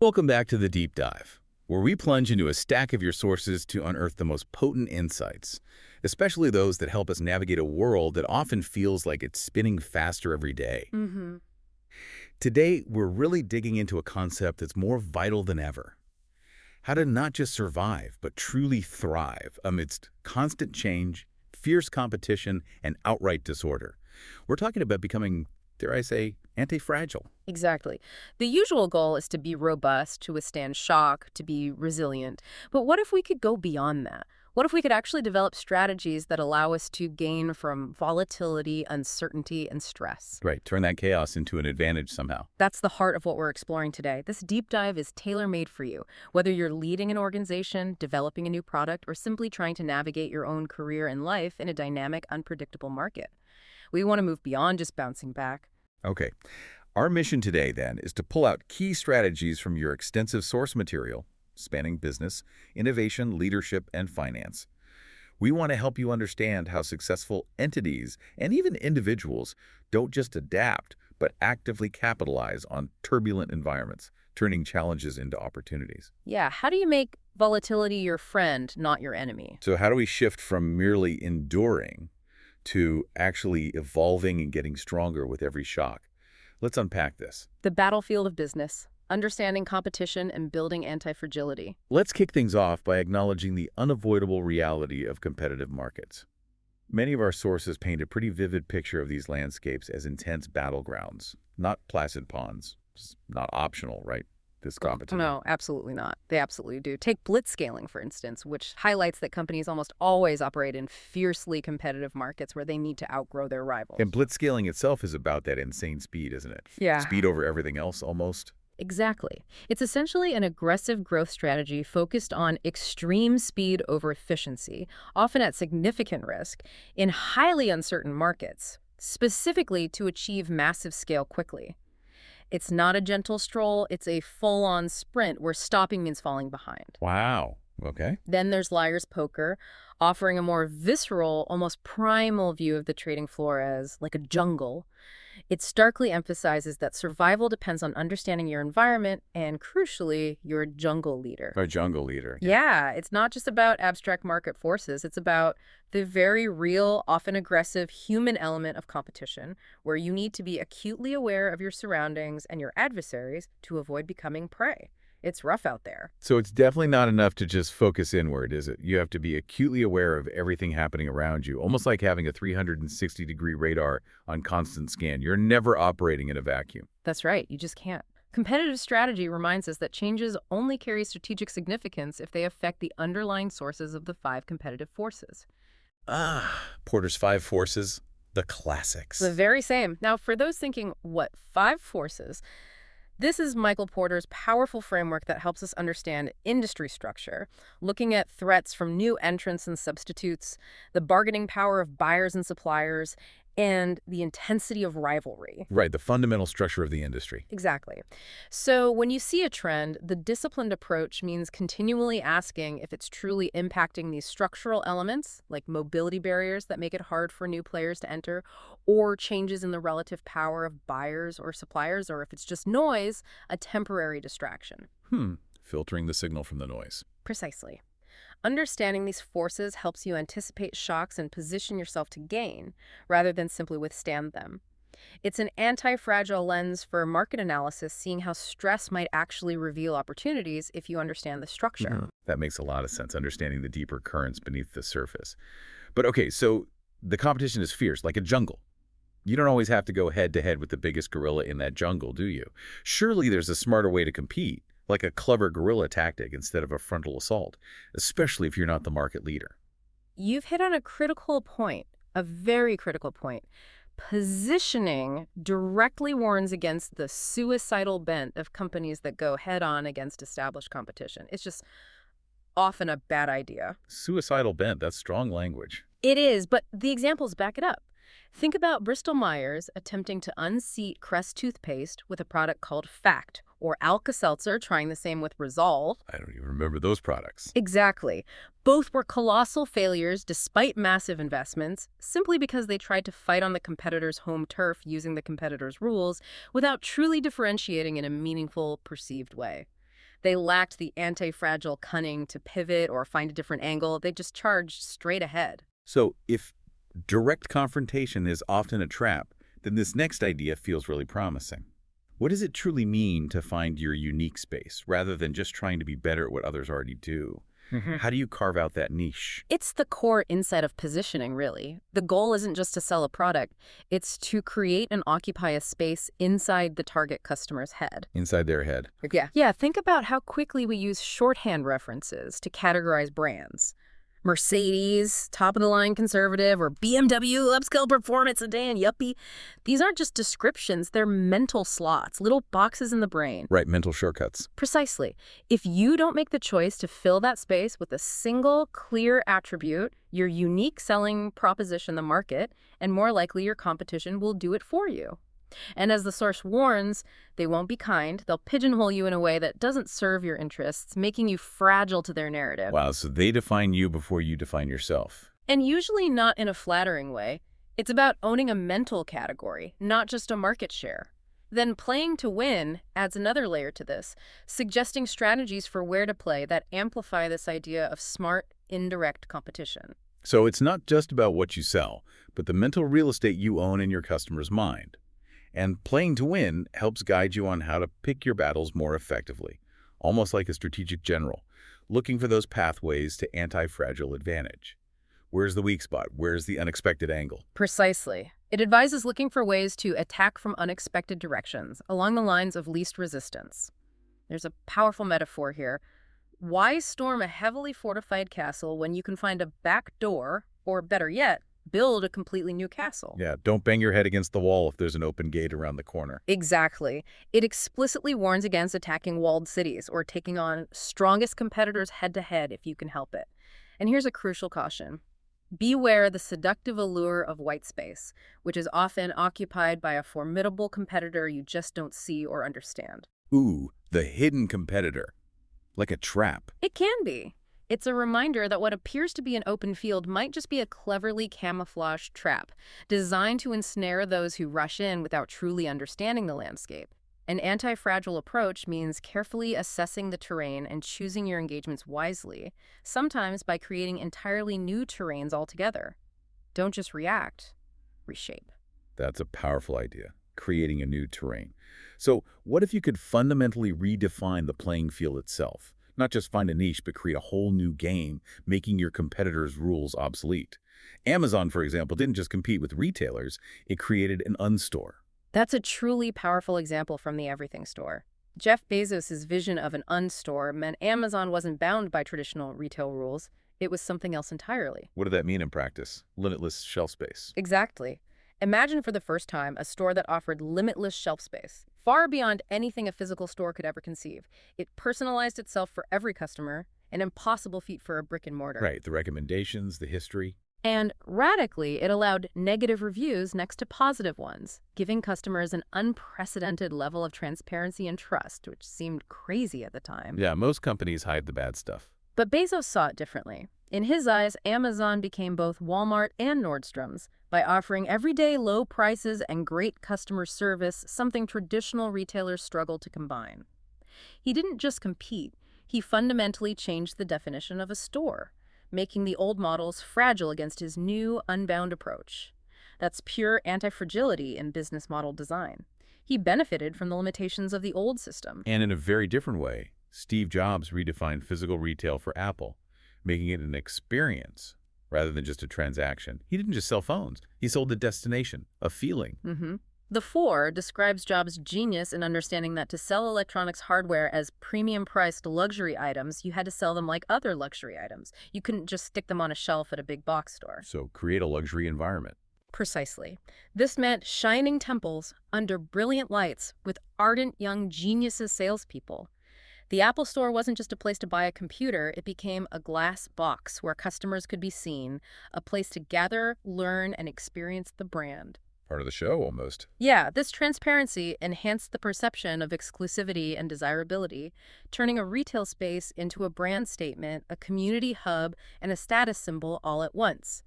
Welcome back to the Deep Dive, where we plunge into a stack of your sources to unearth the most potent insights, especially those that help us navigate a world that often feels like it's spinning faster every day. Mm-hmm. Today, we're really digging into a concept that's more vital than ever. How to not just survive, but truly thrive amidst constant change, fierce competition, and outright disorder. We're talking about becoming, dare I say, anti-fragile. Exactly. The usual goal is to be robust, to withstand shock, to be resilient. But what if we could go beyond that? What if we could actually develop strategies that allow us to gain from volatility, uncertainty, and stress? Right, turn that chaos into an advantage somehow. That's the heart of what we're exploring today. This deep dive is tailor-made for you, whether you're leading an organization, developing a new product, or simply trying to navigate your own career and life in a dynamic, unpredictable market. We want to move beyond just bouncing back. Okay. Our mission today, then, is to pull out key strategies from your extensive source material, spanning business, innovation, leadership, and finance. We want to help you understand how successful entities and even individuals don't just adapt, but actively capitalize on turbulent environments, turning challenges into opportunities. Yeah, how do you make volatility your friend, not your enemy? So how do we shift from merely enduring to actually evolving and getting stronger with every shock? Let's unpack this. The battlefield of business, understanding competition and building anti-fragility. Let's kick things off by acknowledging the unavoidable reality of competitive markets. Many of our sources paint a pretty vivid picture of these landscapes as intense battlegrounds, not placid ponds. It's not optional, right? This competition. No, absolutely not. They absolutely do. Take blitzscaling, for instance, which highlights that companies almost always operate in fiercely competitive markets where they need to outgrow their rivals. And blitzscaling itself is about that insane speed, isn't it? Yeah. Speed over everything else, almost. Exactly. It's essentially an aggressive growth strategy focused on extreme speed over efficiency, often at significant risk, in highly uncertain markets, specifically to achieve massive scale quickly. It's not a gentle stroll, it's a full-on sprint where stopping means falling behind. Wow. Okay. Then there's liar's poker, offering a more visceral, almost primal view of the trading floor as like a jungle. It starkly emphasizes that survival depends on understanding your environment and, crucially, your jungle leader. A jungle leader. Yeah, it's not just about abstract market forces. It's about the very real, often aggressive human element of competition, where you need to be acutely aware of your surroundings and your adversaries to avoid becoming prey. It's rough out there. So it's definitely not enough to just focus inward, is it? You have to be acutely aware of everything happening around you, almost like having a 360-degree radar on constant scan. You're never operating in a vacuum. That's right. You just can't. Competitive strategy reminds us that changes only carry strategic significance if they affect the underlying sources of the 5 competitive forces. Porter's 5 forces, the classics. The very same. Now, for those thinking, what, 5 forces? This is Michael Porter's powerful framework that helps us understand industry structure, looking at threats from new entrants and substitutes, the bargaining power of buyers and suppliers, and the intensity of rivalry. Right, the fundamental structure of the industry. Exactly. So when you see a trend, the disciplined approach means continually asking if it's truly impacting these structural elements, like mobility barriers that make it hard for new players to enter, or changes in the relative power of buyers or suppliers, or if it's just noise, a temporary distraction. Filtering the signal from the noise. Precisely. Understanding these forces helps you anticipate shocks and position yourself to gain, rather than simply withstand them. It's an anti-fragile lens for market analysis, seeing how stress might actually reveal opportunities if you understand the structure. That makes a lot of sense, understanding the deeper currents beneath the surface. But okay, so the competition is fierce, like a jungle. You don't always have to go head-to-head with the biggest gorilla in that jungle, do you? Surely there's a smarter way to compete, like a clever guerrilla tactic instead of a frontal assault, especially if you're not the market leader. You've hit on a critical point, a very critical point. Positioning directly warns against the suicidal bent of companies that go head-on against established competition. It's just often a bad idea. Suicidal bent, that's strong language. It is, but the examples back it up. Think about Bristol-Myers attempting to unseat Crest toothpaste with a product called Fact, or Alka-Seltzer trying the same with Resolve. I don't even remember those products. Exactly. Both were colossal failures despite massive investments, simply because they tried to fight on the competitor's home turf using the competitor's rules without truly differentiating in a meaningful, perceived way. They lacked the anti-fragile cunning to pivot or find a different angle. They just charged straight ahead. So if direct confrontation is often a trap, then this next idea feels really promising. What does it truly mean to find your unique space, rather than just trying to be better at what others already do? How do you carve out that niche? It's the core insight of positioning, really. The goal isn't just to sell a product, it's to create and occupy a space inside the target customer's head. Inside their head. Yeah, think about how quickly we use shorthand references to categorize brands. Mercedes, top-of-the-line conservative, or BMW, upscale performance sedan, yuppie. These aren't just descriptions, they're mental slots, little boxes in the brain. Right, mental shortcuts. Precisely. If you don't make the choice to fill that space with a single, clear attribute, your unique selling proposition in the market, and more likely your competition will do it for you. And as the source warns, they won't be kind. They'll pigeonhole you in a way that doesn't serve your interests, making you fragile to their narrative. Wow, so they define you before you define yourself. And usually not in a flattering way. It's about owning a mental category, not just a market share. Then playing to win adds another layer to this, suggesting strategies for where to play that amplify this idea of smart, indirect competition. So it's not just about what you sell, but the mental real estate you own in your customer's mind. And playing to win helps guide you on how to pick your battles more effectively, almost like a strategic general, looking for those pathways to anti-fragile advantage. Where's the weak spot? Where's the unexpected angle? Precisely. It advises looking for ways to attack from unexpected directions, along the lines of least resistance. There's a powerful metaphor here. Why storm a heavily fortified castle when you can find a back door, or better yet, build a completely new castle? Yeah, don't bang your head against the wall if there's an open gate around the corner. Exactly. It explicitly warns against attacking walled cities or taking on strongest competitors head-to-head if you can help it. And here's a crucial caution. Beware the seductive allure of white space, which is often occupied by a formidable competitor you just don't see or understand. Ooh, the hidden competitor. Like a trap. It can be. It's a reminder that what appears to be an open field might just be a cleverly camouflaged trap, designed to ensnare those who rush in without truly understanding the landscape. An anti-fragile approach means carefully assessing the terrain and choosing your engagements wisely, sometimes by creating entirely new terrains altogether. Don't just react, reshape. That's a powerful idea, creating a new terrain. So what if you could fundamentally redefine the playing field itself? Not just find a niche, but create a whole new game, making your competitors' rules obsolete. Amazon, for example, didn't just compete with retailers, it created an unstore. That's a truly powerful example from the everything store. Jeff Bezos' vision of an unstore meant Amazon wasn't bound by traditional retail rules. It was something else entirely. What did that mean in practice? Limitless shelf space. Exactly. Imagine for the first time a store that offered limitless shelf space, far beyond anything a physical store could ever conceive. It personalized itself for every customer, an impossible feat for a brick and mortar. Right, the recommendations, the history. And radically, it allowed negative reviews next to positive ones, giving customers an unprecedented level of transparency and trust, which seemed crazy at the time. Yeah, most companies hide the bad stuff. But Bezos saw it differently. In his eyes, Amazon became both Walmart and Nordstrom's by offering everyday low prices and great customer service, something traditional retailers struggled to combine. He didn't just compete, he fundamentally changed the definition of a store, making the old models fragile against his new, unbound approach. That's pure anti-fragility in business model design. He benefited from the limitations of the old system. And in a very different way, Steve Jobs redefined physical retail for Apple, making it an experience rather than just a transaction. He didn't just sell phones. He sold a destination, a feeling. The Four describes Jobs' genius in understanding that to sell electronics hardware as premium-priced luxury items, you had to sell them like other luxury items. You couldn't just stick them on a shelf at a big box store. So create a luxury environment. Precisely. This meant shining temples under brilliant lights with ardent young geniuses salespeople. The Apple Store wasn't just a place to buy a computer, it became a glass box where customers could be seen, a place to gather, learn, and experience the brand. Part of the show, almost. Yeah, this transparency enhanced the perception of exclusivity and desirability, turning a retail space into a brand statement, a community hub, and a status symbol all at once.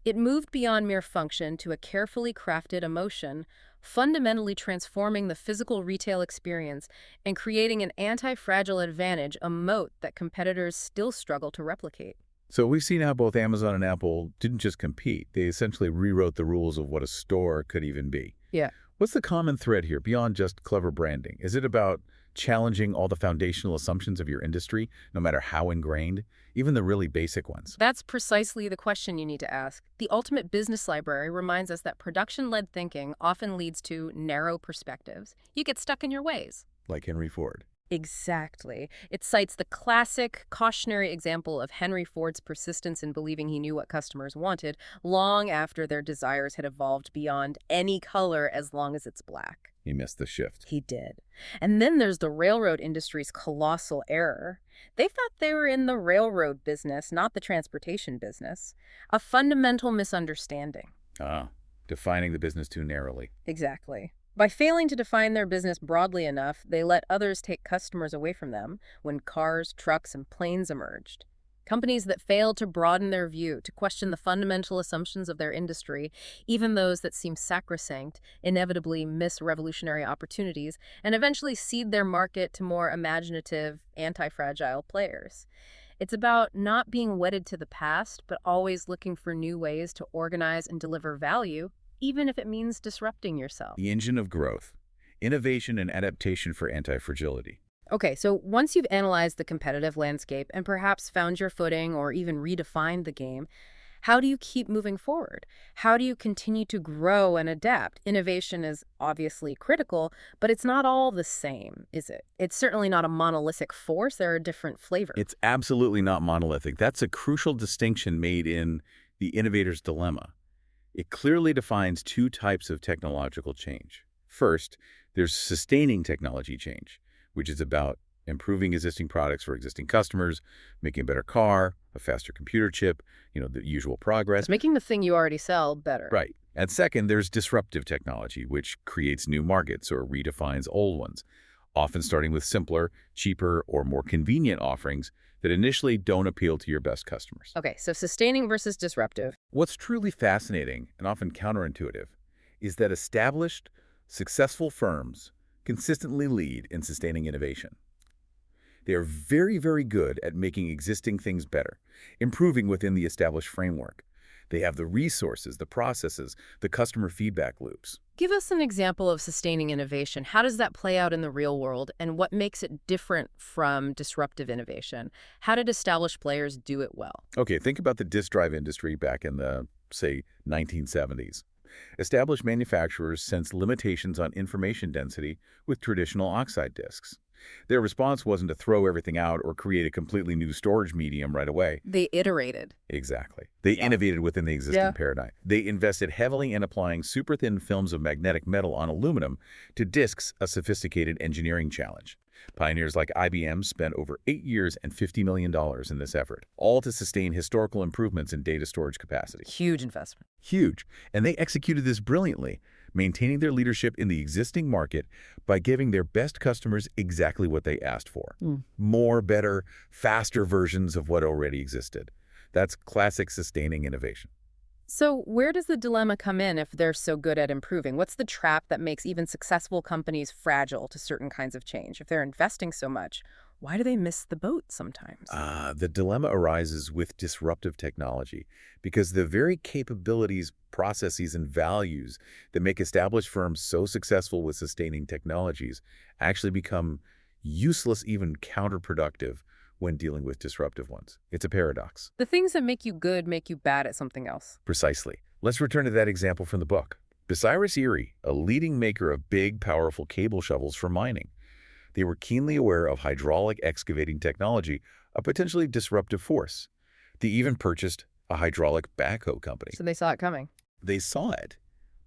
It moved beyond mere function to a carefully crafted emotion, fundamentally transforming the physical retail experience and creating an anti-fragile advantage, a moat that competitors still struggle to replicate. So we've seen how both Amazon and Apple didn't just compete. They essentially rewrote the rules of what a store could even be. Yeah. What's the common thread here beyond just clever branding? Is it about challenging all the foundational assumptions of your industry, no matter how ingrained, even the really basic ones? That's precisely the question you need to ask. The ultimate business library reminds us that production-led thinking often leads to narrow perspectives. You get stuck in your ways. Like Henry Ford. Exactly. It cites the classic cautionary example of Henry Ford's persistence in believing he knew what customers wanted long after their desires had evolved beyond any color as long as it's black. He missed the shift. He did. And then there's the railroad industry's colossal error. They thought they were in the railroad business, not the transportation business. A fundamental misunderstanding. Ah, defining the business too narrowly. Exactly. By failing to define their business broadly enough, they let others take customers away from them when cars, trucks, and planes emerged. Companies that failed to broaden their view, to question the fundamental assumptions of their industry, even those that seem sacrosanct, inevitably miss revolutionary opportunities and eventually cede their market to more imaginative, anti-fragile players. It's about not being wedded to the past, but always looking for new ways to organize and deliver value, even if it means disrupting yourself. The engine of growth, innovation and adaptation for anti-fragility. Okay, so once you've analyzed the competitive landscape and perhaps found your footing or even redefined the game, how do you keep moving forward? How do you continue to grow and adapt? Innovation is obviously critical, but it's not all the same, is it? It's certainly not a monolithic force. There are different flavors. It's absolutely not monolithic. That's a crucial distinction made in The Innovator's Dilemma. It clearly defines two types of technological change. First, there's sustaining technology change, which is about improving existing products for existing customers, making a better car, a faster computer chip, the usual progress. It's making the thing you already sell better. Right. And second, there's disruptive technology, which creates new markets or redefines old ones, often starting with simpler, cheaper, or more convenient offerings that initially don't appeal to your best customers. Okay, so sustaining versus disruptive. What's truly fascinating and often counterintuitive is that established, successful firms consistently lead in sustaining innovation. They are very, very good at making existing things better, improving within the established framework. They have the resources, the processes, the customer feedback loops. Give us an example of sustaining innovation. How does that play out in the real world, and what makes it different from disruptive innovation? How did established players do it well? Okay, think about the disk drive industry back in the, say, 1970s. Established manufacturers sensed limitations on information density with traditional oxide disks. Their response wasn't to throw everything out or create a completely new storage medium right away. They iterated. Exactly. They innovated within the existing paradigm. They invested heavily in applying super-thin films of magnetic metal on aluminum to disks, a sophisticated engineering challenge. Pioneers like IBM spent over 8 years and $50 million in this effort, all to sustain historical improvements in data storage capacity. Huge investment. Huge. And they executed this brilliantly, maintaining their leadership in the existing market by giving their best customers exactly what they asked for. More, better, faster versions of what already existed. That's classic sustaining innovation. So where does the dilemma come in if they're so good at improving? What's the trap that makes even successful companies fragile to certain kinds of change? If they're investing so much, why do they miss the boat sometimes? The dilemma arises with disruptive technology because the very capabilities, processes, and values that make established firms so successful with sustaining technologies actually become useless, even counterproductive when dealing with disruptive ones. It's a paradox. The things that make you good make you bad at something else. Precisely. Let's return to that example from the book. Bucyrus Erie, a leading maker of big, powerful cable shovels for mining. They were keenly aware of hydraulic excavating technology, a potentially disruptive force. They even purchased a hydraulic backhoe company. So they saw it coming. They saw it,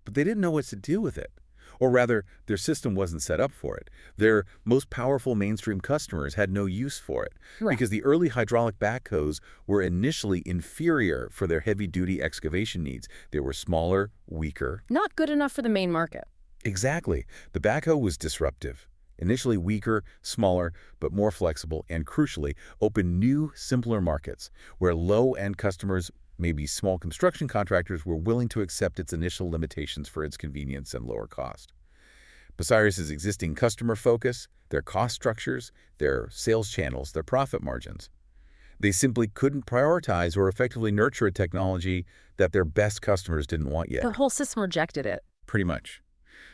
but they didn't know what to do with it. Or rather, their system wasn't set up for it. Their most powerful mainstream customers had no use for it because the early hydraulic backhoes were initially inferior for their heavy-duty excavation needs. They were smaller, weaker. Not good enough for the main market. Exactly. The backhoe was disruptive. Initially weaker, smaller, but more flexible, and crucially, opened new, simpler markets where low-end customers Maybe small construction contractors were willing to accept its initial limitations for its convenience and lower cost. Bucyrus's existing customer focus, their cost structures, their sales channels, their profit margins. They simply couldn't prioritize or effectively nurture a technology that their best customers didn't want yet. The whole system rejected it. Pretty much.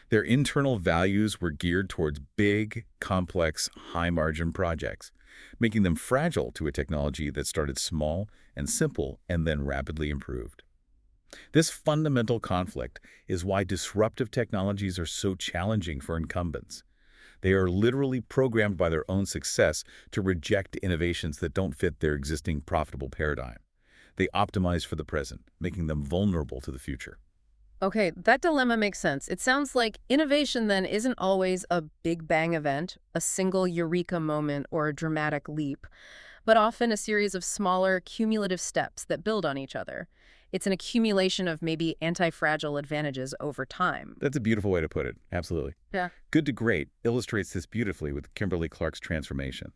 Their internal values were geared towards big, complex, high-margin projects, making them fragile to a technology that started small and simple and then rapidly improved. This fundamental conflict is why disruptive technologies are so challenging for incumbents. They are literally programmed by their own success to reject innovations that don't fit their existing profitable paradigm. They optimize for the present, making them vulnerable to the future. Okay, that dilemma makes sense. It sounds like innovation then isn't always a big bang event, a single eureka moment, or a dramatic leap, but often a series of smaller, cumulative steps that build on each other. It's an accumulation of maybe anti-fragile advantages over time. That's a beautiful way to put it. Absolutely. Yeah. Good to Great illustrates this beautifully with Kimberly-Clark's transformation.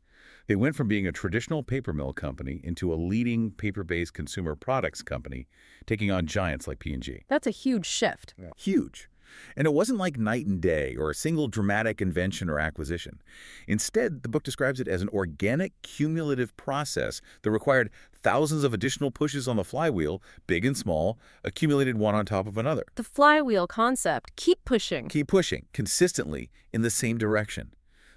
They went from being a traditional paper mill company into a leading paper-based consumer products company, taking on giants like P&G. That's a huge shift. Yeah. Huge. And it wasn't like night and day or a single dramatic invention or acquisition. Instead, the book describes it as an organic, cumulative process that required thousands of additional pushes on the flywheel, big and small, accumulated one on top of another. The flywheel concept. Keep pushing. Keep pushing, consistently, in the same direction.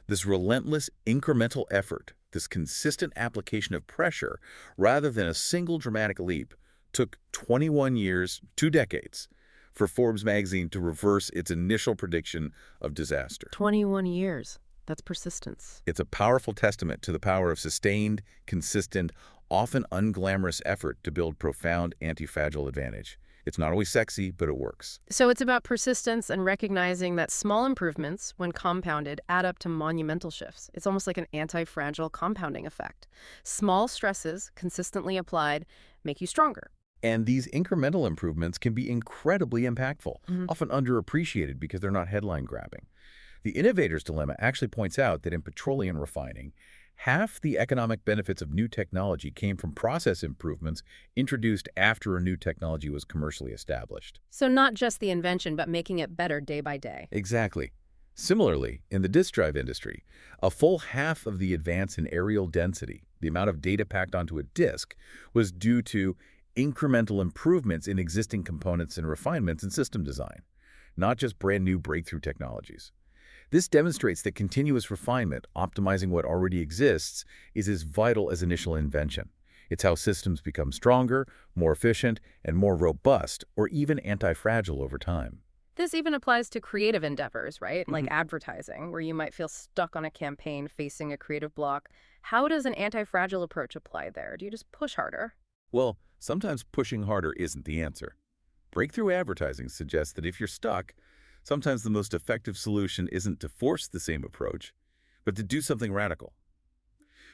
This relentless, incremental effort, this consistent application of pressure, rather than a single dramatic leap, took 21 years, 2 decades, for Forbes magazine to reverse its initial prediction of disaster. 21 years. That's persistence. It's a powerful testament to the power of sustained, consistent, often unglamorous effort to build profound anti-fragile advantage. It's not always sexy, but it works. So it's about persistence and recognizing that small improvements, when compounded, add up to monumental shifts. It's almost like an anti-fragile compounding effect. Small stresses, consistently applied, make you stronger. And these incremental improvements can be incredibly impactful, often underappreciated because they're not headline-grabbing. The innovator's dilemma actually points out that in petroleum refining, half the economic benefits of new technology came from process improvements introduced after a new technology was commercially established. So not just the invention, but making it better day by day. Exactly. Similarly, in the disk drive industry, a full half of the advance in areal density, the amount of data packed onto a disk, was due to incremental improvements in existing components and refinements in system design, not just brand new breakthrough technologies. This demonstrates that continuous refinement, optimizing what already exists, is as vital as initial invention. It's how systems become stronger, more efficient, and more robust, or even anti-fragile over time. This even applies to creative endeavors, right? Like advertising, where you might feel stuck on a campaign facing a creative block. How does an anti-fragile approach apply there? Do you just push harder? Well, sometimes pushing harder isn't the answer. Breakthrough advertising suggests that if you're stuck, sometimes the most effective solution isn't to force the same approach, but to do something radical.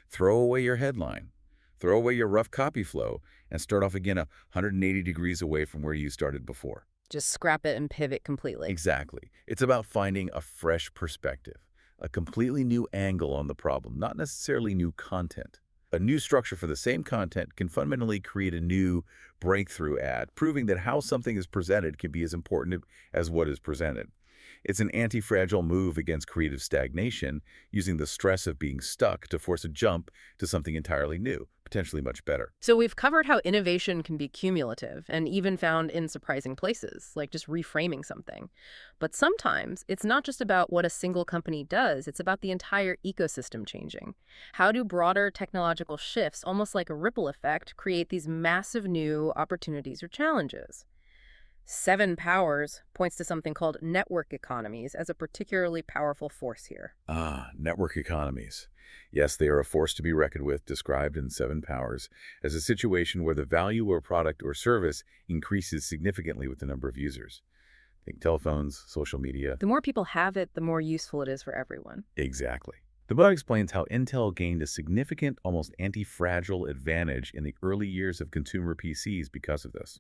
Throw away your headline, throw away your rough copy flow, and start off again 180 degrees away from where you started before. Just scrap it and pivot completely. Exactly. It's about finding a fresh perspective, a completely new angle on the problem, not necessarily new content. A new structure for the same content can fundamentally create a new breakthrough ad, proving that how something is presented can be as important as what is presented. It's an anti-fragile move against creative stagnation, using the stress of being stuck to force a jump to something entirely new, potentially much better. So we've covered how innovation can be cumulative and even found in surprising places, like just reframing something. But sometimes it's not just about what a single company does, it's about the entire ecosystem changing. How do broader technological shifts, almost like a ripple effect, create these massive new opportunities or challenges? 7 Powers points to something called network economies as a particularly powerful force here. Network economies. Yes, they are a force to be reckoned with, described in 7 Powers as a situation where the value of a product or service increases significantly with the number of users. Think telephones, social media. The more people have it, the more useful it is for everyone. Exactly. The book explains how Intel gained a significant, almost anti-fragile advantage in the early years of consumer PCs because of this.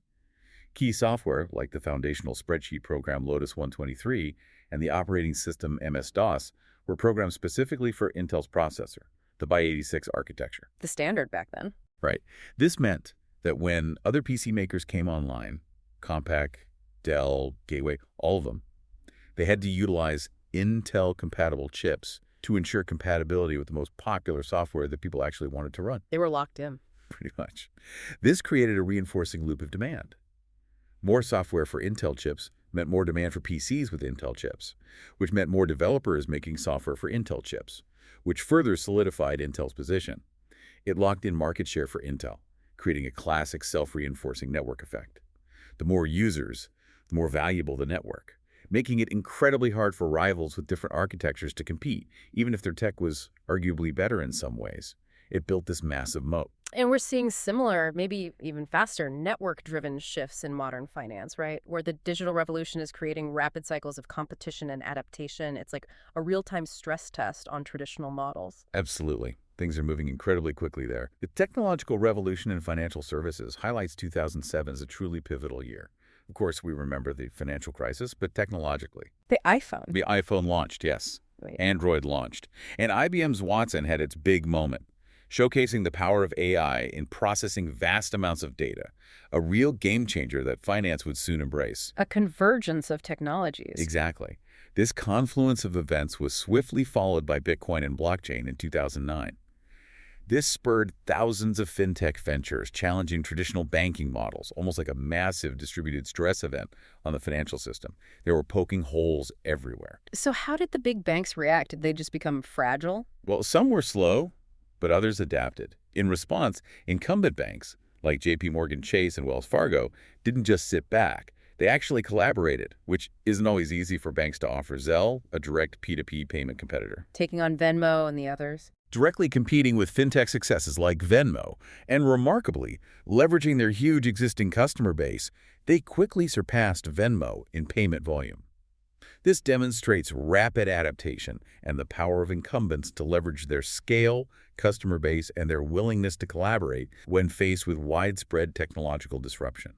Key software, like the foundational spreadsheet program Lotus 123 and the operating system MS-DOS, were programmed specifically for Intel's processor, the x86 architecture. The standard back then. Right. This meant that when other PC makers came online, Compaq, Dell, Gateway, all of them, they had to utilize Intel-compatible chips to ensure compatibility with the most popular software that people actually wanted to run, They were locked in. pretty much. This created a reinforcing loop of demand. More software for Intel chips meant more demand for PCs with Intel chips, which meant more developers making software for Intel chips, which further solidified Intel's position. It locked in market share for Intel, creating a classic self-reinforcing network effect. The more users, the more valuable the network, making it incredibly hard for rivals with different architectures to compete, even if their tech was arguably better in some ways. It built this massive moat. And we're seeing similar, maybe even faster, network-driven shifts in modern finance, right? Where the digital revolution is creating rapid cycles of competition and adaptation. It's like a real-time stress test on traditional models. Absolutely. Things are moving incredibly quickly there. The technological revolution in financial services highlights 2007 as a truly pivotal year. Of course, we remember the financial crisis, but technologically. The iPhone. The iPhone launched, yes. Wait. Android launched. And IBM's Watson had its big moment, showcasing the power of AI in processing vast amounts of data, a real game changer that finance would soon embrace. A convergence of technologies. Exactly. This confluence of events was swiftly followed by Bitcoin and blockchain in 2009. This spurred thousands of fintech ventures challenging traditional banking models, almost like a massive distributed stress event on the financial system. They were poking holes everywhere. So how did the big banks react? Did they just become fragile? Well, some were slow, but others adapted. In response, incumbent banks, like JP Morgan Chase and Wells Fargo, didn't just sit back. They actually collaborated, which isn't always easy for banks to offer. Zelle, a direct P2P payment competitor, Taking on Venmo and the others? directly competing with fintech successes like Venmo, and remarkably, leveraging their huge existing customer base, they quickly surpassed Venmo in payment volume. This demonstrates rapid adaptation and the power of incumbents to leverage their scale, customer base, and their willingness to collaborate when faced with widespread technological disruption.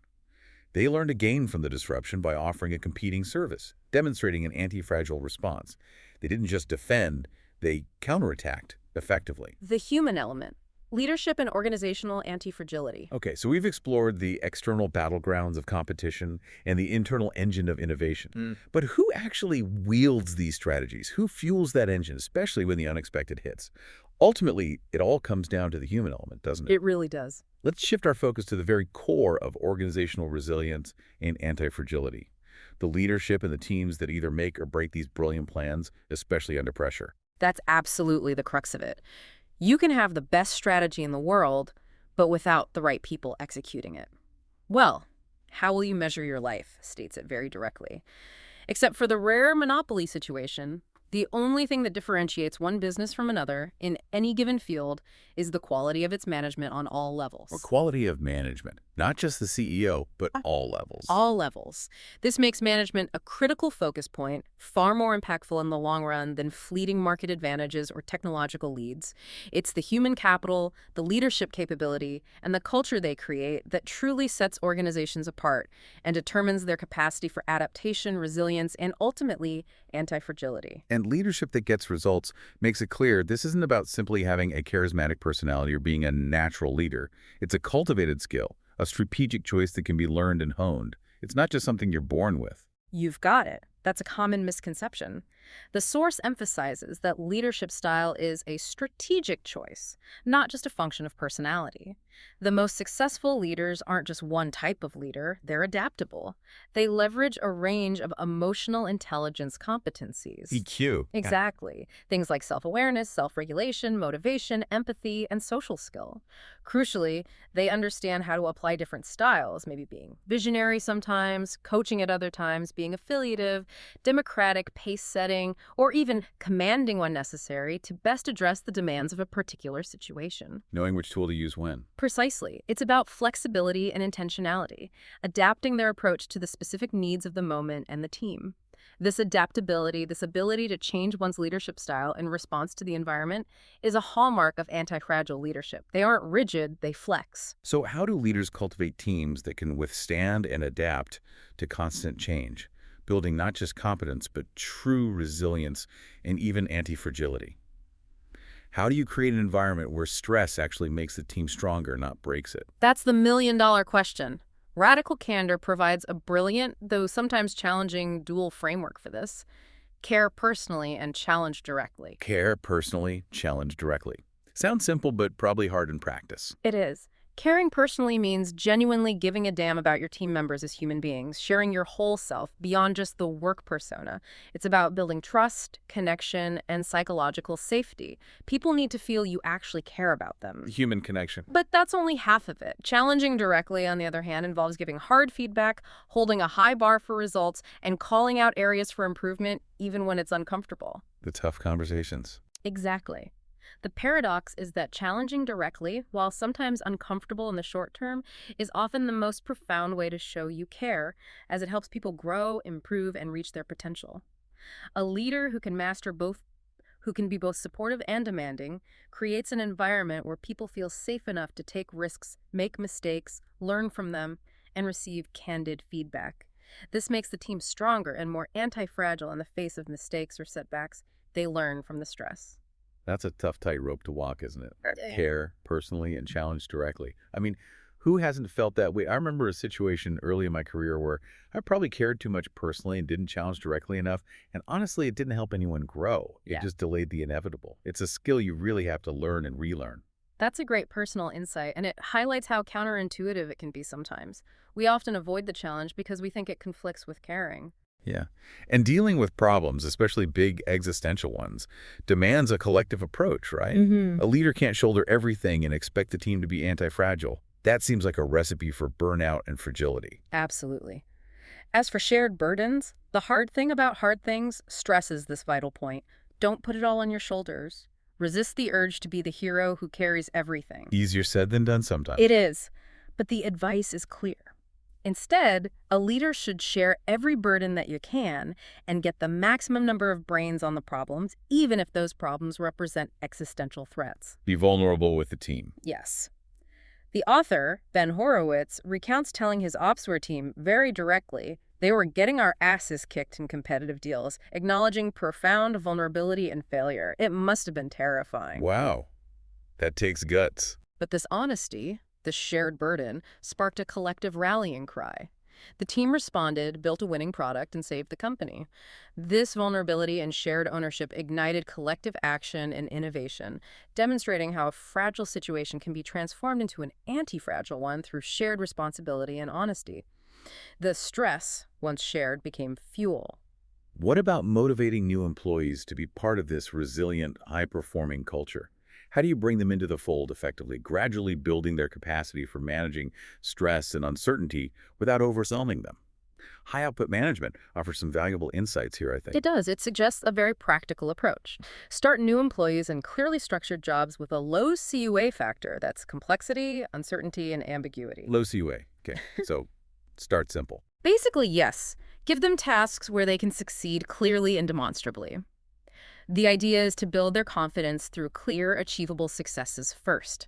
They learned to gain from the disruption by offering a competing service, demonstrating an anti-fragile response. They didn't just defend, they counterattacked effectively. The human element. Leadership and organizational anti-fragility. Okay, so we've explored the external battlegrounds of competition and the internal engine of innovation. But who actually wields these strategies? Who fuels that engine, especially when the unexpected hits? Ultimately, it all comes down to the human element, doesn't it? It really does. Let's shift our focus to the very core of organizational resilience and anti-fragility. The leadership and the teams that either make or break these brilliant plans, especially under pressure. That's absolutely the crux of it. You can have the best strategy in the world, but without the right people executing it. Well, how will you measure your life? States it very directly. Except for the rare monopoly situation, the only thing that differentiates one business from another in any given field is the quality of its management on all levels. Or quality of management, not just the CEO, but all levels. All levels. This makes management a critical focus point, far more impactful in the long run than fleeting market advantages or technological leads. It's the human capital, the leadership capability, and the culture they create that truly sets organizations apart and determines their capacity for adaptation, resilience, and ultimately anti-fragility. And leadership that gets results makes it clear this isn't about simply having a charismatic personality or being a natural leader. It's a cultivated skill, a strategic choice that can be learned and honed. It's not just something you're born with. You've got it. That's a common misconception. The source emphasizes that leadership style is a strategic choice, not just a function of personality. The most successful leaders aren't just one type of leader, they're adaptable. They leverage a range of emotional intelligence competencies. EQ. Exactly. Things like self-awareness, self-regulation, motivation, empathy, and social skill. Crucially, they understand how to apply different styles, maybe being visionary sometimes, coaching at other times, being affiliative, democratic, pace-setting, or even commanding when necessary to best address the demands of a particular situation. Knowing which tool to use when. Precisely. It's about flexibility and intentionality, adapting their approach to the specific needs of the moment and the team. This adaptability, this ability to change one's leadership style in response to the environment, is a hallmark of anti-fragile leadership. They aren't rigid, they flex. So how do leaders cultivate teams that can withstand and adapt to constant change, building not just competence, but true resilience and even anti-fragility? How do you create an environment where stress actually makes the team stronger, not breaks it? That's the million-dollar question. Radical candor provides a brilliant, though sometimes challenging, dual framework for this. Care personally and challenge directly. Care personally, challenge directly. Sounds simple, but probably hard in practice. It is. Caring personally means genuinely giving a damn about your team members as human beings, sharing your whole self beyond just the work persona. It's about building trust, connection, and psychological safety. People need to feel you actually care about them. Human connection. But that's only half of it. Challenging directly, on the other hand, involves giving hard feedback, holding a high bar for results, and calling out areas for improvement even when it's uncomfortable. The tough conversations. Exactly. The paradox is that challenging directly, while sometimes uncomfortable in the short term, is often the most profound way to show you care, as it helps people grow, improve, and reach their potential. A leader who can be both supportive and demanding, creates an environment where people feel safe enough to take risks, make mistakes, learn from them, and receive candid feedback. This makes the team stronger and more anti-fragile in the face of mistakes or setbacks. They learn from the stress. That's a tough tightrope to walk, isn't it? Yeah. Care personally and challenge directly. I mean, who hasn't felt that way? I remember a situation early in my career where I probably cared too much personally and didn't challenge directly enough. And honestly, it didn't help anyone grow. It just delayed the inevitable. It's a skill you really have to learn and relearn. That's a great personal insight, and it highlights how counterintuitive it can be sometimes. We often avoid the challenge because we think it conflicts with caring. Yeah. And dealing with problems, especially big existential ones, demands a collective approach, right? A leader can't shoulder everything and expect the team to be anti-fragile. That seems like a recipe for burnout and fragility. Absolutely. As for shared burdens, the hard thing about hard things stresses this vital point. Don't put it all on your shoulders. Resist the urge to be the hero who carries everything. Easier said than done sometimes. It is, but the advice is clear. Instead, a leader should share every burden that you can and get the maximum number of brains on the problems, even if those problems represent existential threats. Be vulnerable with the team. Yes. The author, Ben Horowitz, recounts telling his Opsware team very directly they were getting our asses kicked in competitive deals, acknowledging profound vulnerability and failure. It must have been terrifying. Wow. That takes guts. But this honesty, this shared burden, sparked a collective rallying cry. The team responded, built a winning product, and saved the company. This vulnerability and shared ownership ignited collective action and innovation, demonstrating how a fragile situation can be transformed into an anti-fragile one through shared responsibility and honesty. The stress, once shared, became fuel. What about motivating new employees to be part of this resilient, high-performing culture? How do you bring them into the fold effectively, gradually building their capacity for managing stress and uncertainty without overwhelming them? High output management offers some valuable insights here, I think. It does. It suggests a very practical approach. Start new employees in clearly structured jobs with a low CUA factor. That's complexity, uncertainty, and ambiguity. Low CUA. Okay, so start simple. Basically, yes. Give them tasks where they can succeed clearly and demonstrably. The idea is to build their confidence through clear, achievable successes first.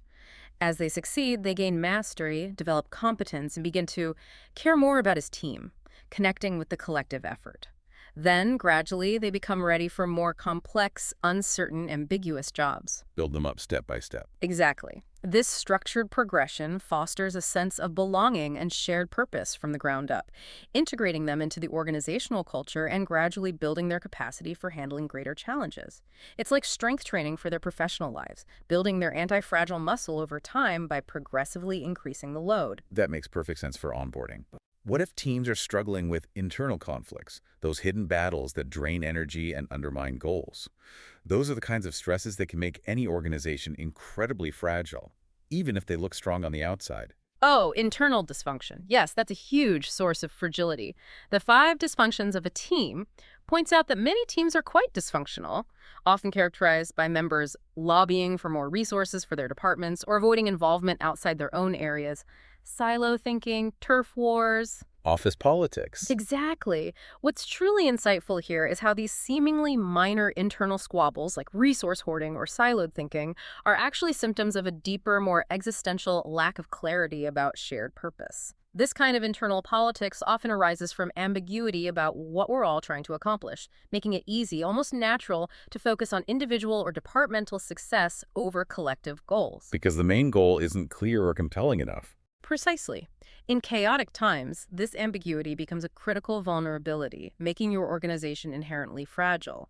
As they succeed, they gain mastery, develop competence, and begin to care more about his team, connecting with the collective effort. Then, gradually, they become ready for more complex, uncertain, ambiguous jobs. Build them up step by step. Exactly. This structured progression fosters a sense of belonging and shared purpose from the ground up, integrating them into the organizational culture and gradually building their capacity for handling greater challenges. It's like strength training for their professional lives, building their anti-fragile muscle over time by progressively increasing the load. That makes perfect sense for onboarding. What if teams are struggling with internal conflicts, those hidden battles that drain energy and undermine goals? Those are the kinds of stresses that can make any organization incredibly fragile, even if they look strong on the outside. Oh, internal dysfunction. Yes, that's a huge source of fragility. The 5 dysfunctions of a team points out that many teams are quite dysfunctional, often characterized by members lobbying for more resources for their departments or avoiding involvement outside their own areas. Silo thinking, turf wars. Office politics. Exactly. What's truly insightful here is how these seemingly minor internal squabbles, like resource hoarding or siloed thinking, are actually symptoms of a deeper, more existential lack of clarity about shared purpose. This kind of internal politics often arises from ambiguity about what we're all trying to accomplish, making it easy, almost natural, to focus on individual or departmental success over collective goals. Because the main goal isn't clear or compelling enough. Precisely. In chaotic times, this ambiguity becomes a critical vulnerability, making your organization inherently fragile.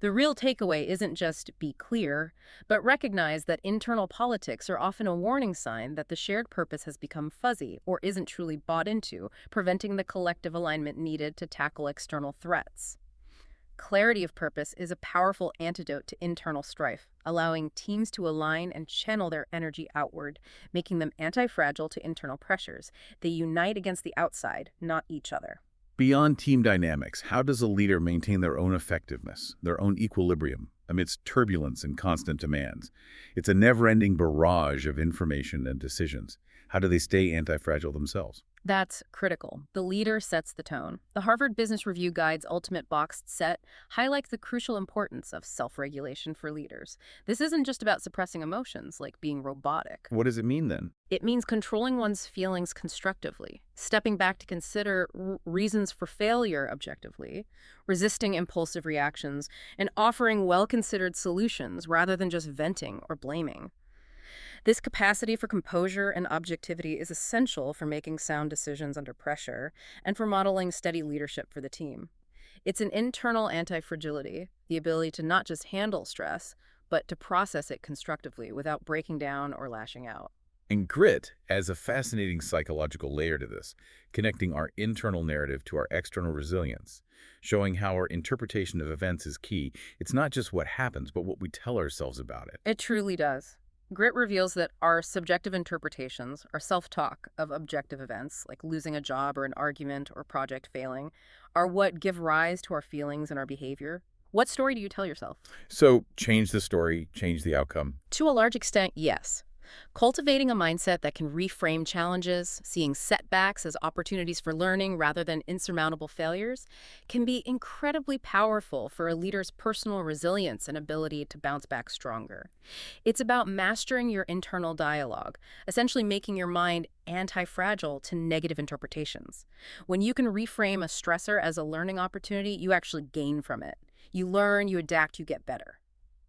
The real takeaway isn't just be clear, but recognize that internal politics are often a warning sign that the shared purpose has become fuzzy or isn't truly bought into, preventing the collective alignment needed to tackle external threats. Clarity of purpose is a powerful antidote to internal strife, allowing teams to align and channel their energy outward, making them anti-fragile to internal pressures. They unite against the outside, not each other. Beyond team dynamics, how does a leader maintain their own effectiveness, their own equilibrium, amidst turbulence and constant demands? It's a never-ending barrage of information and decisions. How do they stay anti-fragile themselves? That's critical. The leader sets the tone. The Harvard Business Review Guide's ultimate boxed set highlights the crucial importance of self-regulation for leaders. This isn't just about suppressing emotions, like being robotic. What does it mean then? It means controlling one's feelings constructively, stepping back to consider reasons for failure objectively, resisting impulsive reactions, and offering well-considered solutions rather than just venting or blaming. This capacity for composure and objectivity is essential for making sound decisions under pressure and for modeling steady leadership for the team. It's an internal anti-fragility, the ability to not just handle stress, but to process it constructively without breaking down or lashing out. And grit adds a fascinating psychological layer to this, connecting our internal narrative to our external resilience, showing how our interpretation of events is key. It's not just what happens, but what we tell ourselves about it. It truly does. Grit reveals that our subjective interpretations, our self-talk of objective events, like losing a job or an argument or project failing, are what give rise to our feelings and our behavior. What story do you tell yourself? So change the story, change the outcome. To a large extent, yes. Cultivating a mindset that can reframe challenges, seeing setbacks as opportunities for learning rather than insurmountable failures, can be incredibly powerful for a leader's personal resilience and ability to bounce back stronger. It's about mastering your internal dialogue, essentially making your mind anti-fragile to negative interpretations. When you can reframe a stressor as a learning opportunity, you actually gain from it. You learn, you adapt, you get better.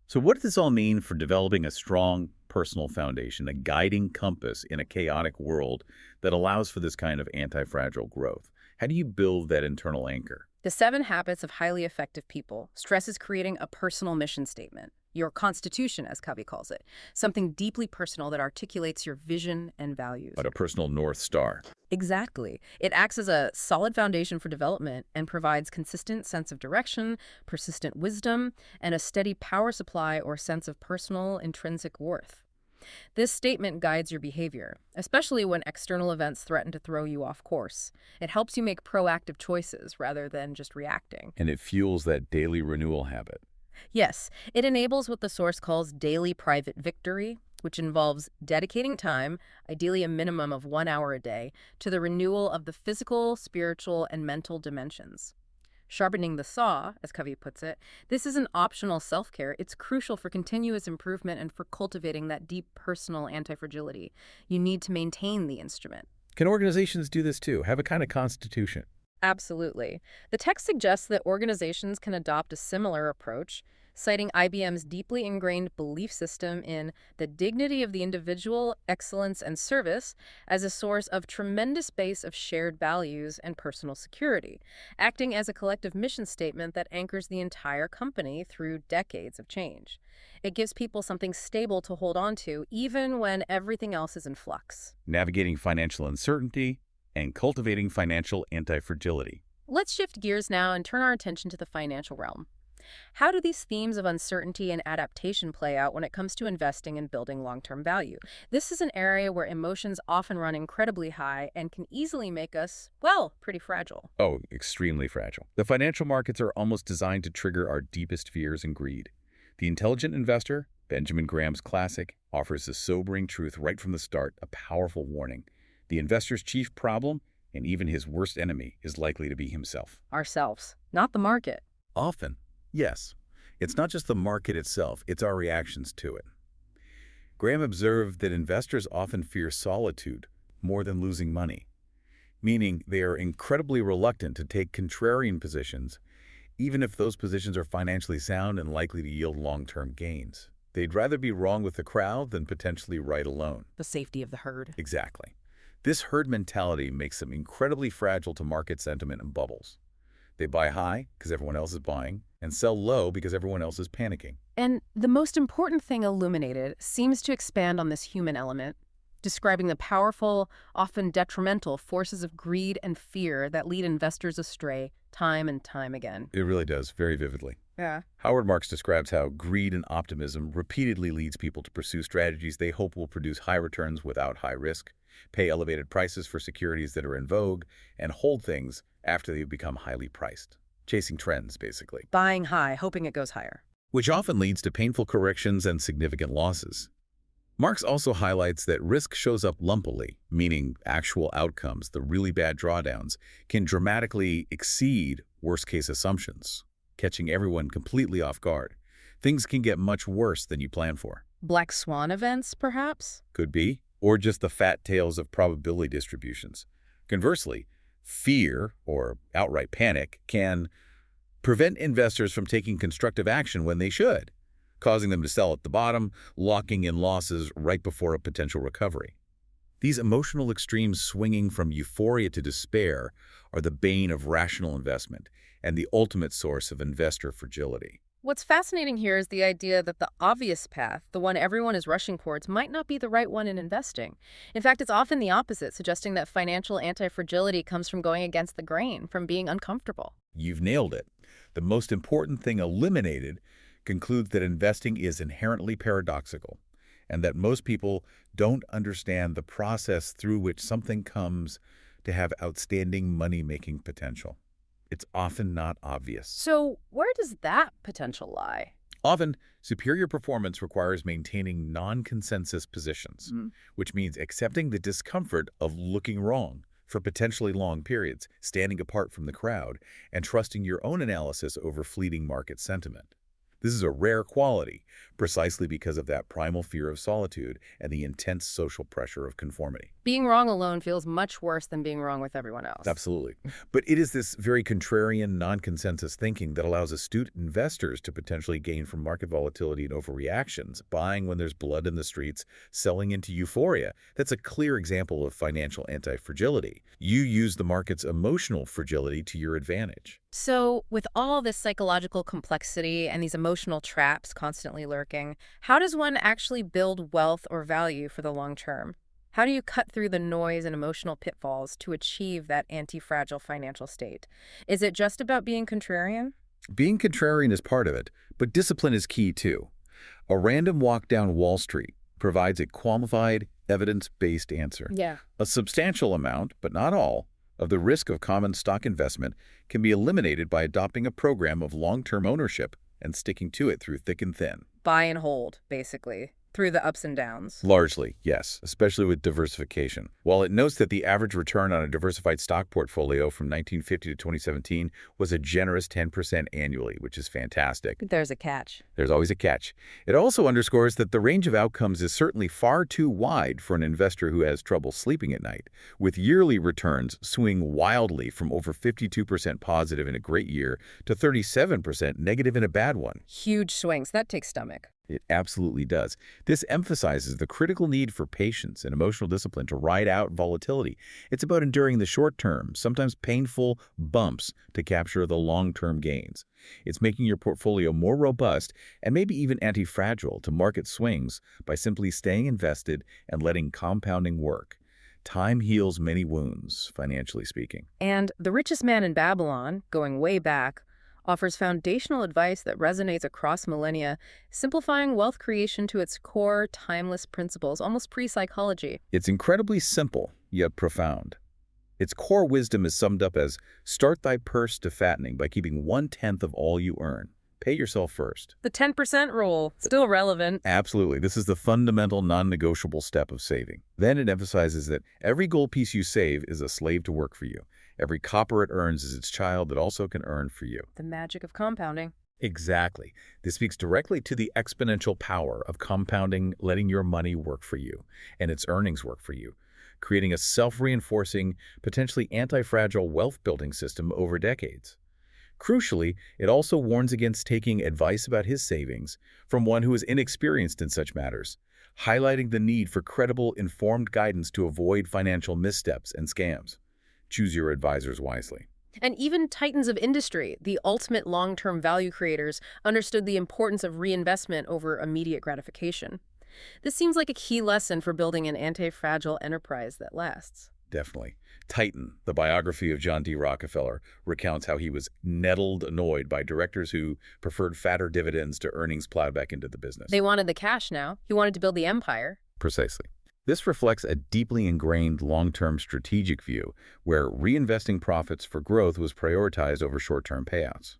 So what does this all mean for developing a strong personal foundation, a guiding compass in a chaotic world that allows for this kind of anti-fragile growth? How do you build that internal anchor? The 7 Habits of Highly Effective People stresses creating a personal mission statement, your constitution, as Covey calls it, something deeply personal that articulates your vision and values. But a personal North Star. Exactly. It acts as a solid foundation for development and provides consistent sense of direction, persistent wisdom, and a steady power supply or sense of personal intrinsic worth. This statement guides your behavior, especially when external events threaten to throw you off course. It helps you make proactive choices rather than just reacting. And it fuels that daily renewal habit. Yes, it enables what the source calls daily private victory, which involves dedicating time, ideally a minimum of 1 hour a day, to the renewal of the physical, spiritual, and mental dimensions. Sharpening the saw, as Covey puts it, this isn't optional self-care. It's crucial for continuous improvement and for cultivating that deep personal anti-fragility. You need to maintain the instrument. Can organizations do this too? Have a kind of constitution? Absolutely. The text suggests that organizations can adopt a similar approach, citing IBM's deeply ingrained belief system in the dignity of the individual, excellence, and service as a source of tremendous base of shared values and personal security, acting as a collective mission statement that anchors the entire company through decades of change. It gives people something stable to hold on to, even when everything else is in flux. Navigating financial uncertainty and cultivating financial anti-fragility. Let's shift gears now and turn our attention to the financial realm. How do these themes of uncertainty and adaptation play out when it comes to investing and building long-term value? This is an area where emotions often run incredibly high and can easily make us, well, pretty fragile. Oh, extremely fragile. The financial markets are almost designed to trigger our deepest fears and greed. The Intelligent Investor, Benjamin Graham's classic, offers the sobering truth right from the start, a powerful warning. The investor's chief problem, and even his worst enemy, is likely to be himself. Ourselves, not the market. Often, yes. It's not just the market itself, it's our reactions to it. Graham observed that investors often fear solitude more than losing money. meaning they are incredibly reluctant to take contrarian positions, even if those positions are financially sound and likely to yield long-term gains. They'd rather be wrong with the crowd than potentially right alone. The safety of the herd. Exactly. This herd mentality makes them incredibly fragile to market sentiment and bubbles. They buy high because everyone else is buying, and sell low because everyone else is panicking. And the most important thing illuminated seems to expand on this human element, describing the powerful, often detrimental forces of greed and fear that lead investors astray time and time again. It really does, very vividly. Yeah. Howard Marks describes how greed and optimism repeatedly leads people to pursue strategies they hope will produce high returns without high risk, pay elevated prices for securities that are in vogue, and hold things after they've become highly priced. Chasing trends, basically. Buying high, hoping it goes higher. Which often leads to painful corrections and significant losses. Marx also highlights that risk shows up lumpily, meaning actual outcomes, the really bad drawdowns, can dramatically exceed worst-case assumptions, catching everyone completely off guard. Things can get much worse than you plan for. Black swan events, perhaps? Could be, or just the fat tails of probability distributions. Conversely, fear, or outright panic, can prevent investors from taking constructive action when they should, causing them to sell at the bottom, locking in losses right before a potential recovery. These emotional extremes swinging from euphoria to despair are the bane of rational investment and the ultimate source of investor fragility. What's fascinating here is the idea that the obvious path, the one everyone is rushing towards, might not be the right one in investing. In fact, it's often the opposite, suggesting that financial anti-fragility comes from going against the grain, from being uncomfortable. You've nailed it. The most important thing eliminated concludes that investing is inherently paradoxical, and that most people don't understand the process through which something comes to have outstanding money-making potential. It's often not obvious. So where does that potential lie? Often, superior performance requires maintaining non-consensus positions, which means accepting the discomfort of looking wrong for potentially long periods, standing apart from the crowd, and trusting your own analysis over fleeting market sentiment. This is a rare quality, precisely because of that primal fear of solitude and the intense social pressure of conformity. Being wrong alone feels much worse than being wrong with everyone else. Absolutely. But it is this very contrarian, non-consensus thinking that allows astute investors to potentially gain from market volatility and overreactions, buying when there's blood in the streets, selling into euphoria. That's a clear example of financial anti-fragility. You use the market's emotional fragility to your advantage. So with all this psychological complexity and these emotional traps constantly lurking, how does one actually build wealth or value for the long term? How do you cut through the noise and emotional pitfalls to achieve that anti-fragile financial state? Is it just about being contrarian? Being contrarian is part of it, but discipline is key too. A random walk down Wall Street provides a qualified, evidence-based answer. Yeah. A substantial amount, but not all, of the risk of common stock investment can be eliminated by adopting a program of long-term ownership and sticking to it through thick and thin. Buy and hold, basically, through the ups and downs. Largely, yes, especially with diversification. While it notes that the average return on a diversified stock portfolio from 1950 to 2017 was a generous 10% annually, which is fantastic. There's a catch. There's always a catch. It also underscores that the range of outcomes is certainly far too wide for an investor who has trouble sleeping at night, with yearly returns swing wildly from over 52% positive in a great year to 37% negative in a bad one. Huge swings. That takes stomach. It absolutely does. This emphasizes the critical need for patience and emotional discipline to ride out volatility. It's about enduring the short-term, sometimes painful bumps to capture the long-term gains. It's making your portfolio more robust and maybe even anti-fragile to market swings by simply staying invested and letting compounding work. Time heals many wounds, financially speaking. And the richest man in Babylon, going way back, offers foundational advice that resonates across millennia, simplifying wealth creation to its core, timeless principles, almost pre-psychology. It's incredibly simple, yet profound. Its core wisdom is summed up as, start thy purse to fattening by keeping 1/10 of all you earn. Pay yourself first. The 10% rule, still relevant. Absolutely. This is the fundamental, non-negotiable step of saving. Then it emphasizes that every gold piece you save is a slave to work for you. Every copper it earns is its child that also can earn for you. The magic of compounding. Exactly. This speaks directly to the exponential power of compounding, letting your money work for you, and its earnings work for you. creating a self-reinforcing, potentially anti-fragile wealth-building system over decades. Crucially, it also warns against taking advice about his savings from one who is inexperienced in such matters, highlighting the need for credible, informed guidance to avoid financial missteps and scams. Choose your advisors wisely. And even titans of industry, the ultimate long-term value creators, understood the importance of reinvestment over immediate gratification. This seems like a key lesson for building an anti-fragile enterprise that lasts. Definitely. Titan, the biography of John D. Rockefeller, recounts how he was nettled annoyed by directors who preferred fatter dividends to earnings plowed back into the business. They wanted the cash now. He wanted to build the empire. Precisely. This reflects a deeply ingrained long-term strategic view where reinvesting profits for growth was prioritized over short-term payouts.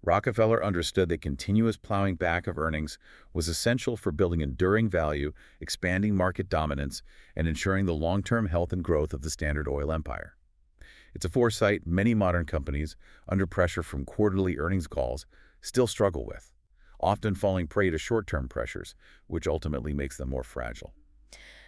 Rockefeller understood that continuous plowing back of earnings was essential for building enduring value, expanding market dominance, and ensuring the long-term health and growth of the Standard Oil empire. It's a foresight many modern companies, under pressure from quarterly earnings calls, still struggle with, often falling prey to short-term pressures, which ultimately makes them more fragile.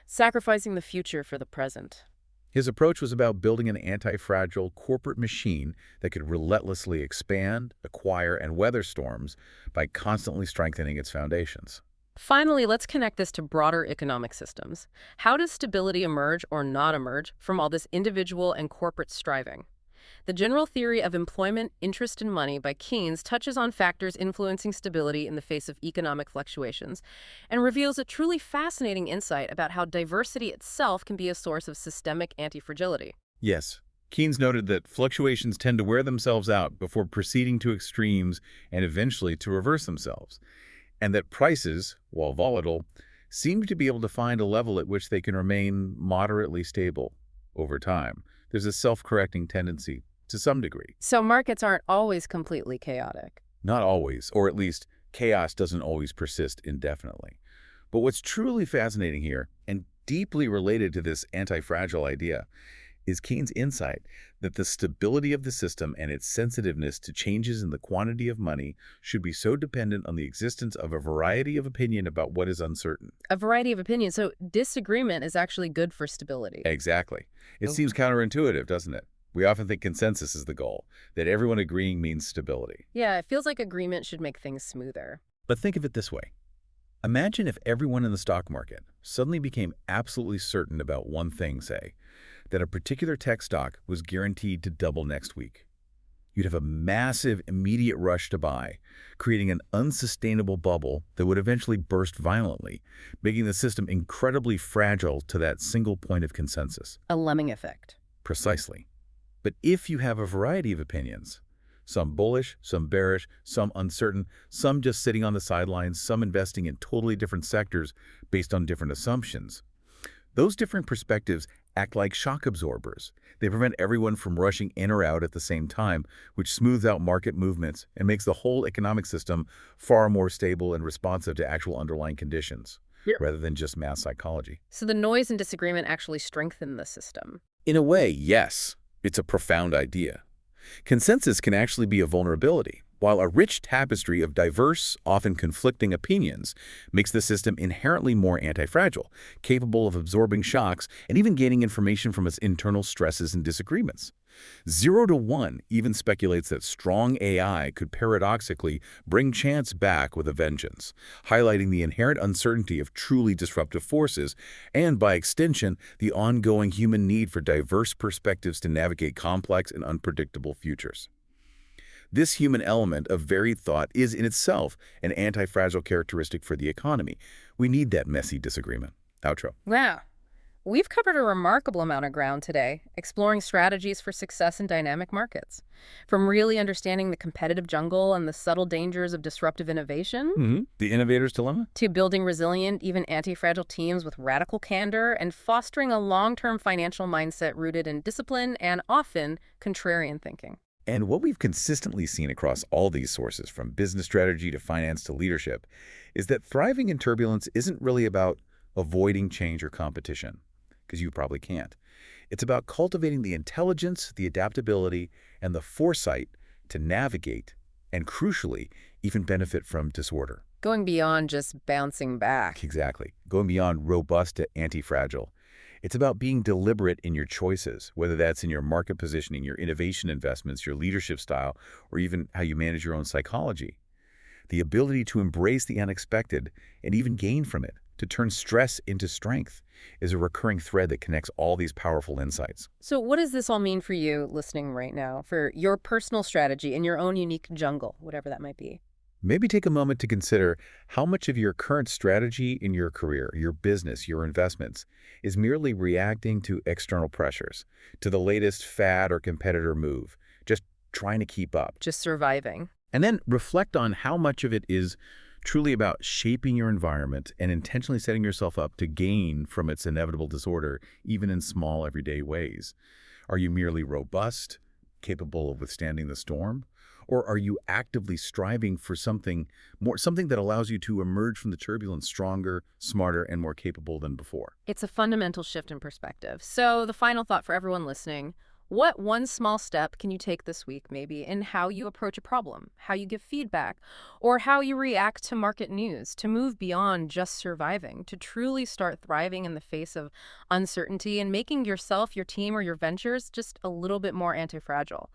Sacrificing the future for the present. His approach was about building an anti-fragile corporate machine that could relentlessly expand, acquire, and weather storms by constantly strengthening its foundations. Finally, let's connect this to broader economic systems. How does stability emerge or not emerge from all this individual and corporate striving? The General Theory of Employment, Interest, and Money by Keynes touches on factors influencing stability in the face of economic fluctuations and reveals a truly fascinating insight about how diversity itself can be a source of systemic antifragility. Yes, Keynes noted that fluctuations tend to wear themselves out before proceeding to extremes and eventually to reverse themselves, and that prices, while volatile, seem to be able to find a level at which they can remain moderately stable over time. There's a self-correcting tendency to some degree. So markets aren't always completely chaotic. Not always, or at least chaos doesn't always persist indefinitely. But what's truly fascinating here, and deeply related to this anti-fragile idea, is Keynes' insight that the stability of the system and its sensitiveness to changes in the quantity of money should be so dependent on the existence of a variety of opinion about what is uncertain. A variety of opinions, so disagreement is actually good for stability. Exactly. It Oh. seems counterintuitive, doesn't it? We often think consensus is the goal, that everyone agreeing means stability. Yeah, it feels like agreement should make things smoother. But think of it this way. Imagine if everyone in the stock market suddenly became absolutely certain about one thing, say, that a particular tech stock was guaranteed to double next week. You'd have a massive, immediate rush to buy, creating an unsustainable bubble that would eventually burst violently, making the system incredibly fragile to that single point of consensus. A lemming effect. Precisely. But if you have a variety of opinions, some bullish, some bearish, some uncertain, some just sitting on the sidelines, some investing in totally different sectors based on different assumptions, those different perspectives act like shock absorbers. They prevent everyone from rushing in or out at the same time, which smooths out market movements and makes the whole economic system far more stable and responsive to actual underlying conditions, rather than just mass psychology. So the noise and disagreement actually strengthen the system. In a way, yes. It's a profound idea. Consensus can actually be a vulnerability, while a rich tapestry of diverse, often conflicting opinions makes the system inherently more anti-fragile, capable of absorbing shocks and even gaining information from its internal stresses and disagreements. 0 to 1 even speculates that strong AI could paradoxically bring chance back with a vengeance, highlighting the inherent uncertainty of truly disruptive forces and, by extension, the ongoing human need for diverse perspectives to navigate complex and unpredictable futures. This human element of varied thought is in itself an anti-fragile characteristic for the economy. We need that messy disagreement. Outro. Wow. We've covered a remarkable amount of ground today, exploring strategies for success in dynamic markets. From really understanding the competitive jungle and the subtle dangers of disruptive innovation, The innovator's dilemma? to building resilient, even anti-fragile teams with radical candor and fostering a long-term financial mindset rooted in discipline and often contrarian thinking. And what we've consistently seen across all these sources, from business strategy to finance to leadership, is that thriving in turbulence isn't really about avoiding change or competition, because you probably can't. It's about cultivating the intelligence, the adaptability, and the foresight to navigate and, crucially, even benefit from disorder. Going beyond just bouncing back. Exactly. Going beyond robust to anti-fragile. It's about being deliberate in your choices, whether that's in your market positioning, your innovation investments, your leadership style, or even how you manage your own psychology. The ability to embrace the unexpected and even gain from it, to turn stress into strength, is a recurring thread that connects all these powerful insights. So what does this all mean for you listening right now, for your personal strategy in your own unique jungle, whatever that might be? Maybe take a moment to consider how much of your current strategy in your career, your business, your investments is merely reacting to external pressures, to the latest fad or competitor move, just trying to keep up. Just surviving. And then reflect on how much of it is truly about shaping your environment and intentionally setting yourself up to gain from its inevitable disorder, even in small, everyday ways. Are you merely robust, capable of withstanding the storm? Or are you actively striving for something more, something that allows you to emerge from the turbulence stronger, smarter, and more capable than before? It's a fundamental shift in perspective. So the final thought for everyone listening, what one small step can you take this week, maybe, in how you approach a problem, how you give feedback, or how you react to market news to move beyond just surviving, to truly start thriving in the face of uncertainty and making yourself, your team, or your ventures just a little bit more anti-fragile?